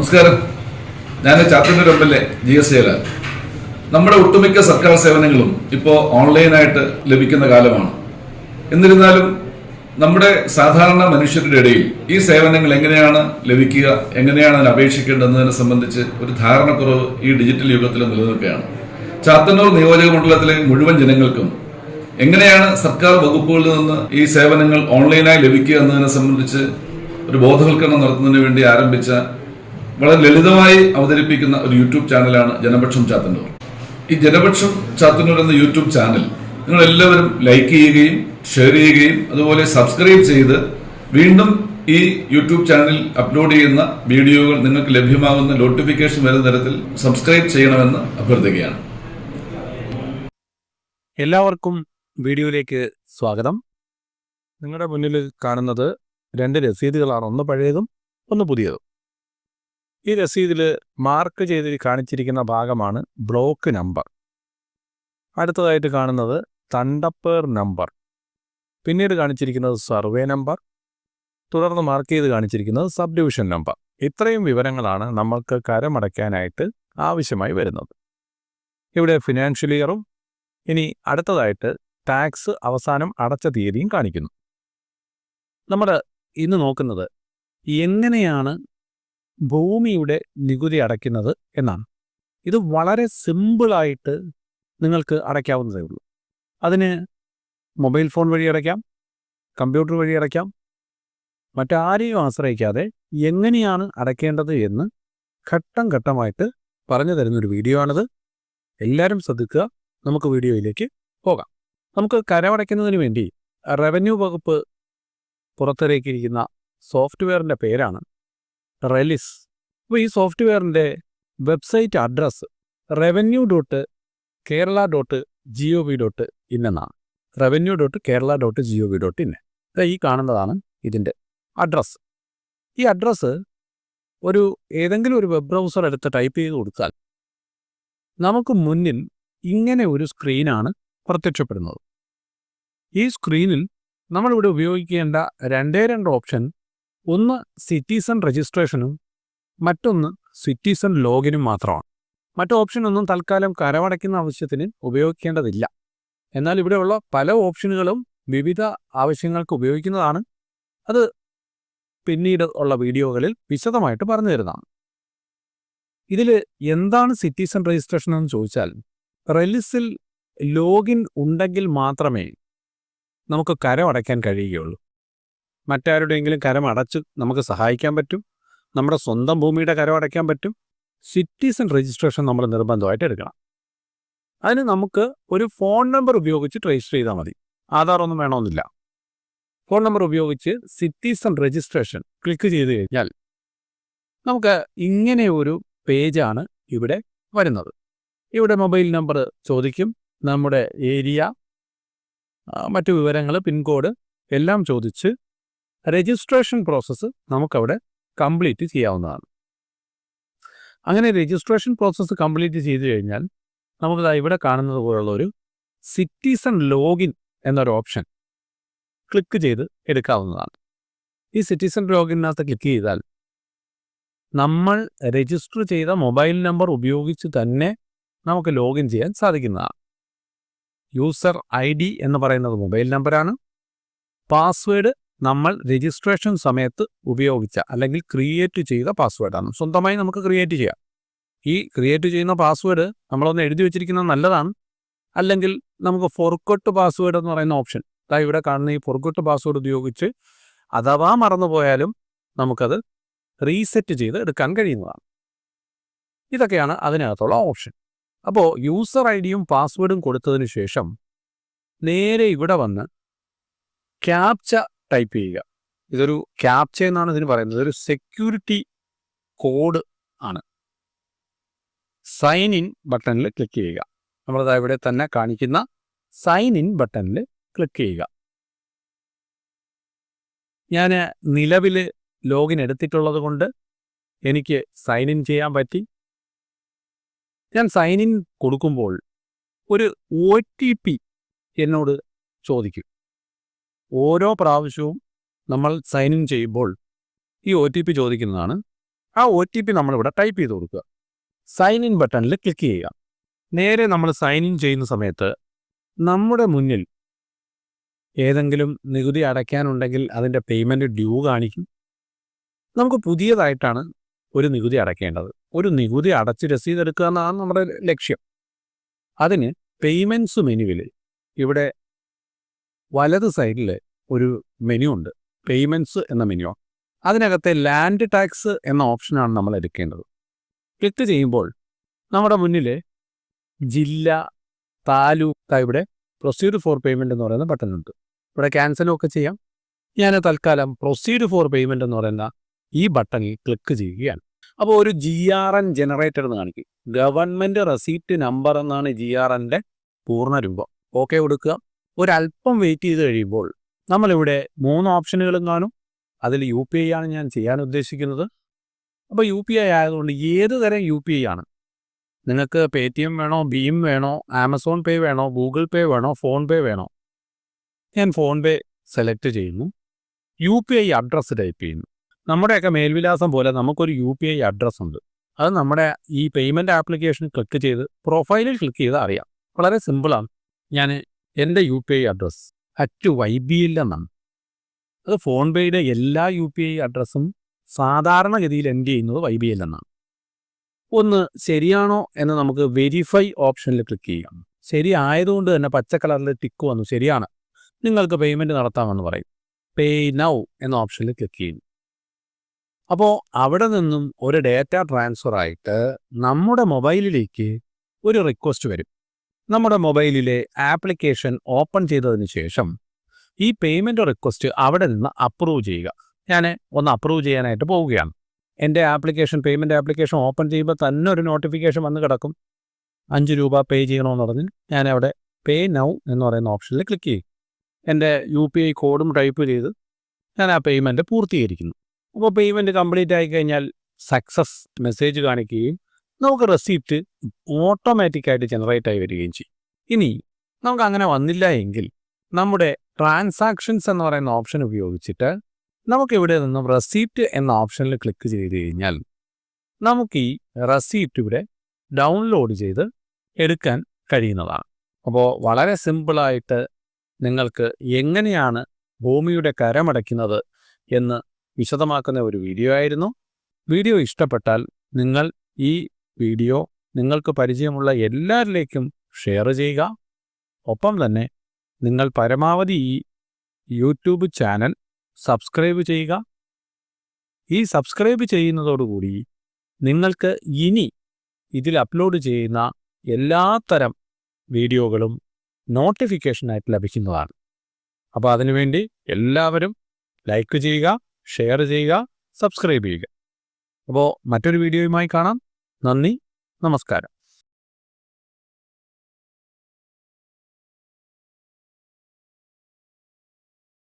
നമസ്കാരം. ഞാൻ Chathannoor MLA GS Jayalal. നമ്മുടെ ഒട്ടുമിക്ക സർക്കാർ സേവനങ്ങളും ഇപ്പോൾ ഓൺലൈനായിട്ട് ലഭിക്കുന്ന കാലമാണ്. എന്നിരുന്നാലും നമ്മുടെ സാധാരണ മനുഷ്യരുടെ ഇടയിൽ ഈ സേവനങ്ങൾ എങ്ങനെയാണ് ലഭിക്കുക, എങ്ങനെയാണ് അതിന് അപേക്ഷിക്കേണ്ടതെന്നതിനെ സംബന്ധിച്ച് ഒരു ധാരണക്കുറവ് ഈ ഡിജിറ്റൽ യുഗത്തിൽ നിലനിൽക്കുകയാണ്. ചാത്തന്നൂർ നിയോജക മണ്ഡലത്തിലെ മുഴുവൻ ജനങ്ങൾക്കും എങ്ങനെയാണ് സർക്കാർ വകുപ്പുകളിൽ നിന്ന് ഈ സേവനങ്ങൾ ഓൺലൈനായി ലഭിക്കുക എന്നതിനെ സംബന്ധിച്ച് ഒരു ബോധവൽക്കരണം നടത്തുന്നതിന് വേണ്ടി ആരംഭിച്ച വളരെ ലളിതമായി അവതരിപ്പിക്കുന്ന ഒരു യൂട്യൂബ് ചാനലാണ് ജനപക്ഷം ചാത്തന്നൂർ. ഈ ജനപക്ഷം ചാത്തന്നൂർ എന്ന യൂട്യൂബ് ചാനൽ നിങ്ങൾ എല്ലാവരും ലൈക്ക് ചെയ്യുകയും ഷെയർ ചെയ്യുകയും അതുപോലെ സബ്സ്ക്രൈബ് ചെയ്ത് വീണ്ടും ഈ യൂട്യൂബ് ചാനലിൽ അപ്ലോഡ് ചെയ്യുന്ന വീഡിയോകൾ നിങ്ങൾക്ക് ലഭ്യമാകുന്ന നോട്ടിഫിക്കേഷൻ വരുന്ന തരത്തിൽ സബ്സ്ക്രൈബ് ചെയ്യണമെന്ന് അഭ്യർത്ഥിക്കുകയാണ്. എല്ലാവർക്കും വീഡിയോയിലേക്ക് സ്വാഗതം. നിങ്ങളുടെ മുന്നിൽ കാണുന്നത് 2 രസീതുകളാണ്. ഒന്ന് പഴയതും ഒന്ന് പുതിയതും. ഈ രസീതിൽ മാർക്ക് ചെയ്ത് കാണിച്ചിരിക്കുന്ന ഭാഗമാണ് ബ്ലോക്ക് നമ്പർ. അടുത്തതായിട്ട് കാണുന്നത് തണ്ടപ്പേർ നമ്പർ, പിന്നീട് കാണിച്ചിരിക്കുന്നത് സർവേ നമ്പർ, തുടർന്ന് മാർക്ക് ചെയ്ത് കാണിച്ചിരിക്കുന്നത് സബ് ഡിവിഷൻ നമ്പർ. ഇത്രയും വിവരങ്ങളാണ് നമ്മൾക്ക് കരമടയ്ക്കാനായിട്ട് ആവശ്യമായി വരുന്നത്. ഇവിടെ ഫിനാൻഷ്യൽ ഇയറും ഇനി അടുത്തതായിട്ട് ടാക്സ് അവസാനം അടച്ച തീയതിയും കാണിക്കുന്നു. നമ്മൾ ഇന്ന് നോക്കുന്നത് എങ്ങനെയാണ് ഭൂമിയുടെ നികുതി അടയ്ക്കുന്നത് എന്നാണ്. ഇത് വളരെ സിമ്പിളായിട്ട് നിങ്ങൾക്ക് അടയ്ക്കാവുന്നതേ ഉള്ളൂ. അതിന് മൊബൈൽ ഫോൺ വഴി അടയ്ക്കാം, കമ്പ്യൂട്ടർ വഴി അടയ്ക്കാം. മറ്റാരെയും ആശ്രയിക്കാതെ എങ്ങനെയാണ് അടയ്ക്കേണ്ടത് എന്ന് ഘട്ടം ഘട്ടമായിട്ട് പറഞ്ഞു തരുന്നൊരു വീഡിയോ ആണിത്. എല്ലാവരും ശ്രദ്ധിക്കുക. നമുക്ക് വീഡിയോയിലേക്ക് പോകാം. നമുക്ക് കരമടയ്ക്കുന്നതിന് വേണ്ടി റവന്യൂ വകുപ്പ് പുറത്തിറക്കിയിരിക്കുന്ന സോഫ്റ്റ്വെയറിൻ്റെ പേരാണ് റെലിസ്. അപ്പോൾ ഈ സോഫ്റ്റ്വെയറിൻ്റെ വെബ്സൈറ്റ് അഡ്രസ്സ് revenue.kerala.gov.in എന്നാണ്. revenue.kerala.gov.in. ഈ കാണുന്നതാണ് ഇതിൻ്റെ അഡ്രസ്സ്. ഈ അഡ്രസ്സ് ഏതെങ്കിലും ഒരു വെബ് ബ്രൗസർ എടുത്ത് ടൈപ്പ് ചെയ്ത് കൊടുത്താൽ നമുക്ക് മുന്നിൽ ഇങ്ങനെ ഒരു സ്ക്രീനാണ് പ്രത്യക്ഷപ്പെടുന്നത്. ഈ സ്ക്രീനിൽ നമ്മളിവിടെ ഉപയോഗിക്കേണ്ട 2 ഓപ്ഷൻ, ഒന്ന് സിറ്റിസൺ രജിസ്ട്രേഷനും മറ്റൊന്ന് സിറ്റിസൺ ലോഗിനും മാത്രമാണ്. മറ്റു ഓപ്ഷനൊന്നും തൽക്കാലം കരമടയ്ക്കുന്ന ആവശ്യത്തിന് ഉപയോഗിക്കേണ്ടതില്ല. എന്നാൽ ഇവിടെയുള്ള പല ഓപ്ഷനുകളും വിവിധ ആവശ്യങ്ങൾക്ക് ഉപയോഗിക്കുന്നതാണ്. അത് പിന്നീട് ഉള്ള വീഡിയോകളിൽ വിശദമായിട്ട് പറഞ്ഞു തരുന്നതാണ്. ഇതിൽ എന്താണ് സിറ്റിസൺ രജിസ്ട്രേഷൻ എന്ന് ചോദിച്ചാൽ, റെലിസിൽ ലോഗിൻ ഉണ്ടെങ്കിൽ മാത്രമേ നമുക്ക് കരമടയ്ക്കാൻ കഴിയുകയുള്ളൂ. മറ്റാരുടെയെങ്കിലും കരമടച്ച് നമുക്ക് സഹായിക്കാൻ പറ്റും. നമ്മുടെ സ്വന്തം ഭൂമിയുടെ കരമടയ്ക്കാൻ പറ്റും. സിറ്റിസൺ രജിസ്ട്രേഷൻ നമ്മൾ നിർബന്ധമായിട്ട് എടുക്കണം. അതിന് നമുക്ക് ഒരു ഫോൺ നമ്പർ ഉപയോഗിച്ച് രജിസ്റ്റർ ചെയ്താൽ മതി. ആധാർ ഒന്നും വേണമെന്നില്ല. ഫോൺ നമ്പർ ഉപയോഗിച്ച് സിറ്റിസൺ രജിസ്ട്രേഷൻ ക്ലിക്ക് ചെയ്ത് കഴിഞ്ഞാൽ നമുക്ക് ഇങ്ങനെ ഒരു പേജാണ് ഇവിടെ വരുന്നത്. ഇവിടെ മൊബൈൽ നമ്പർ ചോദിക്കും, നമ്മുടെ ഏരിയ, മറ്റു വിവരങ്ങൾ, പിൻകോഡ് എല്ലാം ചോദിച്ച് രജിസ്ട്രേഷൻ പ്രോസസ്സ് നമുക്കവിടെ കംപ്ലീറ്റ് ചെയ്യാവുന്നതാണ്. അങ്ങനെ രജിസ്ട്രേഷൻ പ്രോസസ്സ് കംപ്ലീറ്റ് ചെയ്തു കഴിഞ്ഞാൽ നമുക്ക് ഇവിടെ കാണുന്നത് പോലുള്ള ഒരു സിറ്റിസൺ ലോഗിൻ എന്നൊരു ഓപ്ഷൻ ക്ലിക്ക് ചെയ്ത് എടുക്കാവുന്നതാണ്. ഈ സിറ്റിസൺ ലോഗിനകത്ത് ക്ലിക്ക് ചെയ്താൽ നമ്മൾ രജിസ്റ്റർ ചെയ്ത മൊബൈൽ നമ്പർ ഉപയോഗിച്ച് തന്നെ നമുക്ക് ലോഗിൻ ചെയ്യാൻ സാധിക്കുന്നതാണ്. യൂസർ ID എന്ന് പറയുന്നത് മൊബൈൽ നമ്പറാണ്. പാസ്വേഡ് നമ്മൾ രജിസ്ട്രേഷൻ സമയത്ത് ഉപയോഗിച്ച അല്ലെങ്കിൽ ക്രിയേറ്റ് ചെയ്ത പാസ്വേഡാണ്. സ്വന്തമായി നമുക്ക് ക്രിയേറ്റ് ചെയ്യാം. ഈ ക്രിയേറ്റ് ചെയ്യുന്ന പാസ്വേഡ് നമ്മളൊന്ന് എഴുതി വെച്ചിരിക്കുന്നത് നല്ലതാണ്. അല്ലെങ്കിൽ നമുക്ക് ഫോർഗോട്ട് പാസ്വേഡ് എന്ന് പറയുന്ന ഓപ്ഷൻ, ഇവിടെ കാണുന്ന ഈ ഫോർഗോട്ട് പാസ്വേഡ് ഉപയോഗിച്ച് അഥവാ മറന്നുപോയാലും നമുക്കത് റീസെറ്റ് ചെയ്ത് എടുക്കാൻ കഴിയുന്നതാണ്. ഇതൊക്കെയാണ് അതിനകത്തുള്ള ഓപ്ഷൻ. അപ്പോൾ യൂസർ IDയും പാസ്വേഡും കൊടുത്തതിന് ശേഷം നേരെ ഇവിടെ വന്ന് ക്യാപ്ച ടൈപ്പ് ചെയ്യുക. ഇതൊരു ക്യാപ്ച എന്നാണ് ഇതിന് പറയുന്നത്. ഒരു സെക്യൂരിറ്റി കോഡ് ആണ്. സൈൻ ഇൻ ബട്ടണിൽ ക്ലിക്ക് ചെയ്യുക. നമ്മളത് ഇവിടെ തന്നെ കാണിക്കുന്ന സൈൻ ഇൻ ബട്ടണിൽ ക്ലിക്ക് ചെയ്യുക. ഞാൻ നിലവിൽ ലോഗിൻ എടുത്തിട്ടുള്ളത് കൊണ്ട് എനിക്ക് സൈൻ ഇൻ ചെയ്യാൻ പറ്റി. ഞാൻ സൈൻ ഇൻ കൊടുക്കുമ്പോൾ ഒരു OTP എന്നോട് ചോദിക്കും. ഓരോ പ്രാവശ്യവും നമ്മൾ സൈൻ ഇൻ ചെയ്യുമ്പോൾ ഈ OTP ചോദിക്കുന്നതാണ്. ആ OTP നമ്മളിവിടെ ടൈപ്പ് ചെയ്ത് കൊടുക്കുക. സൈൻ ഇൻ ബട്ടണിൽ ക്ലിക്ക് ചെയ്യുക. നേരെ നമ്മൾ സൈൻ ഇൻ ചെയ്യുന്ന സമയത്ത് നമ്മുടെ മുന്നിൽ ഏതെങ്കിലും നികുതി അടയ്ക്കാനുണ്ടെങ്കിൽ അതിൻ്റെ പേയ്മെൻറ്റ് ഡ്യൂ കാണിക്കും. നമുക്ക് പുതിയതായിട്ടാണ് ഒരു നികുതി അടയ്ക്കേണ്ടത്. ഒരു നികുതി അടച്ച് രസീത് എടുക്കുക എന്നതാണ് നമ്മുടെ ലക്ഷ്യം. അതിന് പേയ്മെൻറ്റ്സ് മെനുവിൽ ഇവിടെ വലത് സൈഡിൽ ഒരു മെനു ഉണ്ട്, പേയ്മെൻറ്റ്സ് എന്ന മെനു. അതിനകത്തെ ലാൻഡ് ടാക്സ് എന്ന ഓപ്ഷനാണ് നമ്മൾ എടുക്കേണ്ടത്. ക്ലിക്ക് ചെയ്യുമ്പോൾ നമ്മുടെ മുന്നിൽ ജില്ല, താലൂക്ക്, ഇവിടെ പ്രൊസീഡ് ഫോർ പേയ്മെൻറ്റ് എന്ന് പറയുന്ന ബട്ടൺ ഉണ്ട്. ഇവിടെ ക്യാൻസലും ഒക്കെ ചെയ്യാം. ഞാൻ തൽക്കാലം പ്രൊസീഡ് ഫോർ പേയ്മെൻറ്റ് എന്ന് പറയുന്ന ഈ ബട്ടണിൽ ക്ലിക്ക് ചെയ്യുകയാണ്. അപ്പോൾ ഒരു GRN ജനറേറ്റർ എന്ന് കാണിക്കും. ഗവൺമെൻറ് റെസീപ്റ്റ് നമ്പർ എന്നാണ് GRNൻ്റെ പൂർണ്ണ രൂപം. ഓക്കെ കൊടുക്കുക. ഒരല്പം വെയിറ്റ് ചെയ്ത് കഴിയുമ്പോൾ നമ്മളിവിടെ 3 ഓപ്ഷനുകളും കാണും. അതിൽ UPI ആണ് ഞാൻ ചെയ്യാൻ ഉദ്ദേശിക്കുന്നത്. അപ്പോൾ UPI ആയതുകൊണ്ട് ഏത് തരം UPI ആണ്, നിങ്ങൾക്ക് Paytm വേണോ, ഭീം വേണോ, ആമസോൺ പേ വേണോ, ഗൂഗിൾ പേ വേണോ, ഫോൺ പേ വേണോ, ഞാൻ ഫോൺ പേ സെലക്ട് ചെയ്യുന്നു. UPI അഡ്രസ്സ് ടൈപ്പ് ചെയ്യുന്നു. നമ്മുടെയൊക്കെ മേൽവിലാസം പോലെ നമുക്കൊരു UPI അഡ്രസ്സ് ഉണ്ട്. അത് നമ്മുടെ ഈ പേയ്മെൻറ്റ് ആപ്ലിക്കേഷൻ ക്ലിക്ക് ചെയ്ത് പ്രൊഫൈലിൽ ക്ലിക്ക് ചെയ്ത് അറിയാം. വളരെ സിമ്പിളാണ്. ഞാൻ എൻ്റെ UPI അഡ്രസ്സ് @YBL എന്നാണ്. അത് ഫോൺ പേയുടെ എല്ലാ UPI അഡ്രസ്സും സാധാരണഗതിയിൽ എൻഡ് ചെയ്യുന്നത് YBL എന്നാണ്. ഒന്ന് ശരിയാണോ എന്ന് നമുക്ക് വെരിഫൈ ഓപ്ഷനിൽ ക്ലിക്ക് ചെയ്യാം. ശരിയായതുകൊണ്ട് തന്നെ പച്ച കളറിൽ ടിക്ക് വന്നു, ശരിയാണ്, നിങ്ങൾക്ക് പേയ്മെൻറ്റ് നടത്താമെന്ന് പറയും. പേ നൗ എന്ന ഓപ്ഷനിൽ ക്ലിക്ക് ചെയ്യുന്നു. അപ്പോൾ അവിടെ നിന്നും ഒരു ഡേറ്റ ട്രാൻസ്ഫർ ആയിട്ട് നമ്മുടെ മൊബൈലിലേക്ക് ഒരു റിക്വസ്റ്റ് വരും. നമ്മുടെ മൊബൈലിലെ ആപ്ലിക്കേഷൻ ഓപ്പൺ ചെയ്തതിന് ശേഷം ഈ പേയ്മെൻറ്റ് റിക്വസ്റ്റ് അവിടെ നിന്ന് അപ്രൂവ് ചെയ്യുക. ഞാൻ ഒന്ന് അപ്രൂവ് ചെയ്യാനായിട്ട് പോവുകയാണ്. എൻ്റെ പേയ്മെൻറ്റ് ആപ്ലിക്കേഷൻ ഓപ്പൺ ചെയ്യുമ്പോൾ തന്നെ ഒരു നോട്ടിഫിക്കേഷൻ വന്ന് കിടക്കും, 5 രൂപ പേ ചെയ്യണമെന്ന് പറഞ്ഞ്. ഞാൻ അവിടെ പേ നൗ എന്ന് പറയുന്ന ഓപ്ഷനിൽ ക്ലിക്ക് ചെയ്യും. എൻ്റെ UPI കോഡും ടൈപ്പ് ചെയ്ത് ഞാൻ ആ പേയ്മെൻറ്റ് പൂർത്തീകരിക്കുന്നു. അപ്പോൾ പേയ്മെൻറ്റ് കംപ്ലീറ്റ് ആയി കഴിഞ്ഞാൽ സക്സസ് മെസ്സേജ് കാണിക്കുകയും നമുക്ക് റെസിപ്റ്റ് ഓട്ടോമാറ്റിക്കായിട്ട് ജനറേറ്റ് ആയി വരികയും ചെയ്യും. ഇനി നമുക്ക് അങ്ങനെ വന്നില്ല എങ്കിൽ നമ്മുടെ ട്രാൻസാക്ഷൻസ് എന്ന് പറയുന്ന ഓപ്ഷൻ ഉപയോഗിച്ചിട്ട് നമുക്കിവിടെ നിന്നും റെസിപ്റ്റ് എന്ന ഓപ്ഷനിൽ ക്ലിക്ക് ചെയ്ത് കഴിഞ്ഞാൽ നമുക്ക് ഈ റെസിപ്റ്റ് ഇവിടെ ഡൗൺലോഡ് ചെയ്ത് എടുക്കാൻ കഴിയുന്നതാണ്. അപ്പോൾ വളരെ സിമ്പിളായിട്ട് നിങ്ങൾക്ക് എങ്ങനെയാണ് ഭൂമിയുടെ കരമടയ്ക്കുന്നത് എന്ന് വിശദമാക്കുന്ന ഒരു വീഡിയോ ആയിരുന്നു. വീഡിയോ ഇഷ്ടപ്പെട്ടാൽ നിങ്ങൾ ഈ വീഡിയോ നിങ്ങൾക്ക് പരിചയമുള്ള എല്ലാവരിലേക്കും ഷെയർ ചെയ്യുക. ഒപ്പം തന്നെ നിങ്ങൾ പരമാവധി ഈ യൂട്യൂബ് ചാനൽ സബ്സ്ക്രൈബ് ചെയ്യുക. ഈ സബ്സ്ക്രൈബ് ചെയ്യുന്നതോടുകൂടി നിങ്ങൾക്ക് ഇനി ഇതിൽ അപ്ലോഡ് ചെയ്യുന്ന എല്ലാത്തരം വീഡിയോകളും നോട്ടിഫിക്കേഷനായിട്ട് ലഭിക്കുന്നതാണ്. അപ്പോൾ അതിനുവേണ്ടി എല്ലാവരും ലൈക്ക് ചെയ്യുക, ഷെയർ ചെയ്യുക, സബ്സ്ക്രൈബ് ചെയ്യുക. അപ്പോൾ മറ്റൊരു വീഡിയോയുമായി കാണാം. നന്ദി, നമസ്കാരം.